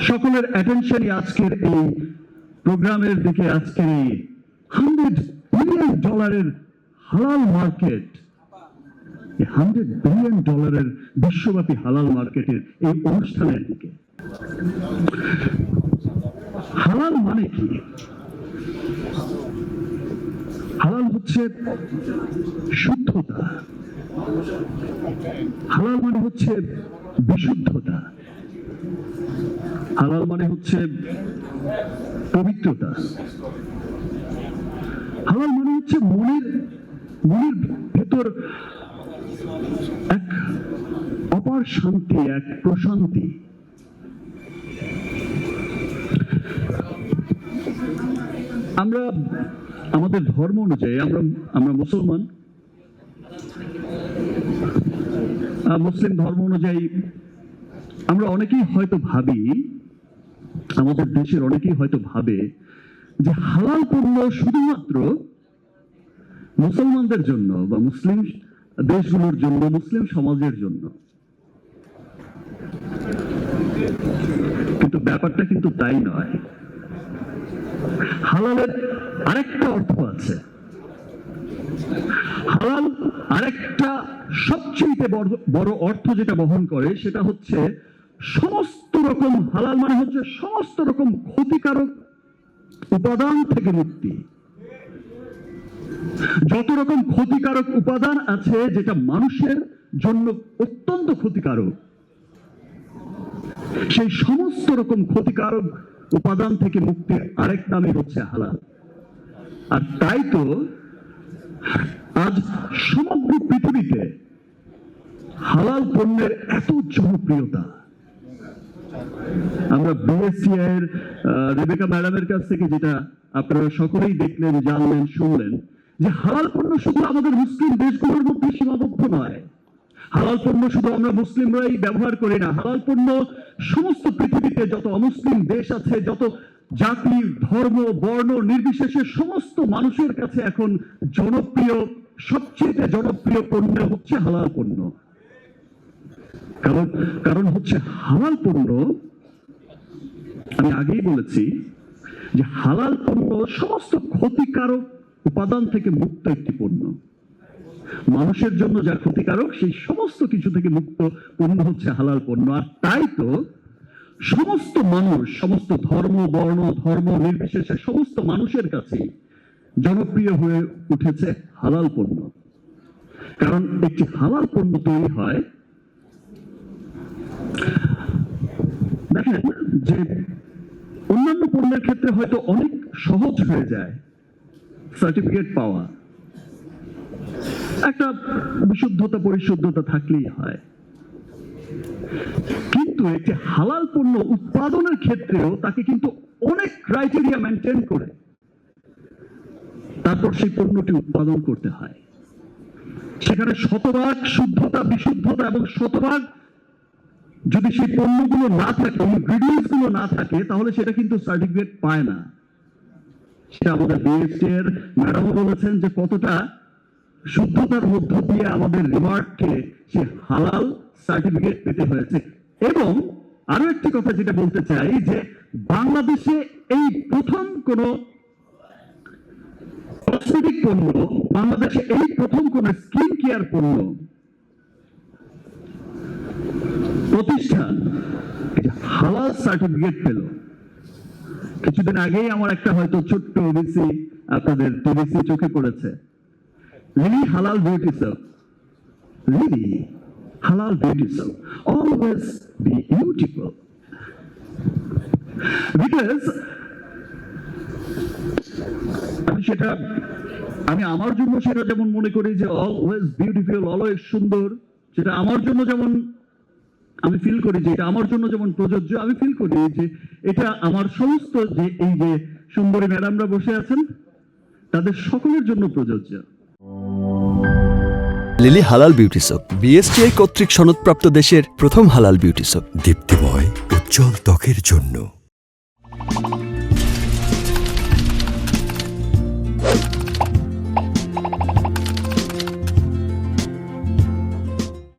সকলের অ্যাটেনশনই আজকের এই প্রোগ্রামের দিকে। আজকের এই $100 বিলিয়ন হালাল মার্কেট, $100 বিলিয়ন বিশ্বব্যাপী হালাল মার্কেটের এই অনুষ্ঠানের দিকে। হালাল মানে কি? হালাল হচ্ছে শুদ্ধতা, হালাল মানে হচ্ছে বিশুদ্ধতা, হালাল মানে হচ্ছে পবিত্রতা, হালাল মানে হচ্ছে মনের ভেতর এক অপার শান্তি, এক প্রশান্তি। আমরা আমাদের ধর্ম অনুযায়ী আমরা মুসলমান, মুসলিম ধর্ম অনুযায়ী আমরা অনেকেই হয়তো ভাবি, আমাদের দেশের অনেকেই হয়তো ভাবে যে হালাল পণ্য শুধুমাত্র মুসলমানদের জন্য বা মুসলিম দেশগুলোর জন্য, মুসলিম সমাজের জন্য। কিন্তু ব্যাপারটা কিন্তু তাই নয়। হালালের আরেকটা অর্থ আছে। হালাল আরেকটা সবচেয়ে বড় অর্থ যেটা বহন করে সেটা হচ্ছে সমস্ত রকম, হালাল মানে হচ্ছে সমস্ত রকম ক্ষতিকারক উপাদান থেকে মুক্তি। যত রকম ক্ষতিকারক উপাদান আছে যেটা মানুষের জন্য অত্যন্ত ক্ষতিকারক, সেই সমস্ত রকম ক্ষতিকারক উপাদান থেকে মুক্তির আরেক নামই হচ্ছে হালাল। আর তাই তো আজ সমগ্র পৃথিবীতে হালাল পণ্যের এত জনপ্রিয়তা। আমরা বিএসটিআই এর রেবেকা ম্যাডামের কাছ থেকে যেটা আপনারা সকলেই দেখলেন, জানলেন, শুনলেন যে হালাল পণ্য শুধু আমাদের মুসলিম দেশগুলোর মধ্যে সীমাবদ্ধ নয়। হালাল পণ্য শুধু আমরা মুসলিমরাই ব্যবহার করি না, হালাল পণ্য সমস্ত পৃথিবীতে যত অমুসলিম দেশ আছে, যত জাতি, ধর্ম, বর্ণ নির্বিশেষে সমস্ত মানুষের কাছে এখন জনপ্রিয়, সবচেয়ে জনপ্রিয় পণ্য হচ্ছে হালাল পণ্য। কারণ হচ্ছে হালাল পণ্য, আমি আগেই বলেছি যে হালাল পণ্য সমস্ত ক্ষতিকারক উপাদান থেকে মুক্ত একটি পণ্য। মানুষের জন্য যা ক্ষতিকারক সেই সমস্ত কিছু থেকে মুক্ত পণ্য হচ্ছে হালাল পণ্য। আর তাই তো সমস্ত মানুষ, সমস্ত ধর্ম, বর্ণ, ধর্ম নির্বিশেষে সমস্ত মানুষের কাছে জনপ্রিয় হয়ে উঠেছে হালাল পণ্য। কারণ একটি হালাল পণ্য তৈরি হয়, দেখেন যে অন্যান্য পণ্যের ক্ষেত্রে হয়তো অনেক সহজ হয়ে যায় সার্টিফিকেট পাওয়া, একটা বিশুদ্ধতা পরিশুদ্ধতা থাকলেই হয়। কিন্তু একটি হালাল পণ্য উৎপাদনের ক্ষেত্রেও তাকে কিন্তু অনেক ক্রাইটেরিয়া মেনটেন করে তারপর সেই পণ্যটি উৎপাদন করতে হয়। সেখানে শতভাগ শুদ্ধতা, বিশুদ্ধতা এবং শতভাগ যদি সেই পণ্যগুলো না থাকে, ইনগ্রেডিয়েন্টস গুলো না থাকে, তাহলে সেটা কিন্তু সার্টিফিকেট পায় না। সেটা আমাদের বিএসটি এর ম্যাডামও বলেছেন যে কতটা শুদ্ধতার মধ্য দিয়ে আমাদের রিমার্ককে সে হালাল সার্টিফিকেট পেতে হয়েছে। এবং আরো একটি কথা যেটা বলতে চাই যে বাংলাদেশে এই প্রথম কোন কসমেটিক পণ্য, বাংলাদেশে এই প্রথম কোন স্কিন কেয়ার পণ্য প্রতিষ্ঠান হালাল সার্টিফিকেট পেল। কিছুদিন আগেই আমার একটা হয়তো ছোট্ট ওবিসি, আপনাদের টিভিসি চোখে পড়েছে, লিলি হালাল বিউটি সোপ। লিলি হালাল beauty soap, always be beautiful. Because আমি আমার জন্য সেটা যেমন মনে করি যে অলওয়েজ বিউটিফুল, অলওয়েজ সুন্দর, সেটা আমার জন্য যেমন আমি ফিল করি যে এটা আমার জন্য যেমন প্রযোজ্য, আমি ফিল করি যে এটা আমার সমস্ত যে এই যে সুন্দরী ম্যাডামরা বসে আছেন তাদের সকলের জন্য প্রযোজ্য। লিলি হালাল বিউটি সোপ বিএসটিআই কর্তৃক সনদপ্রাপ্ত দেশের প্রথম হালাল বিউটি সোপ, দীপ্তিময় উজ্জ্বল ত্বকের জন্য।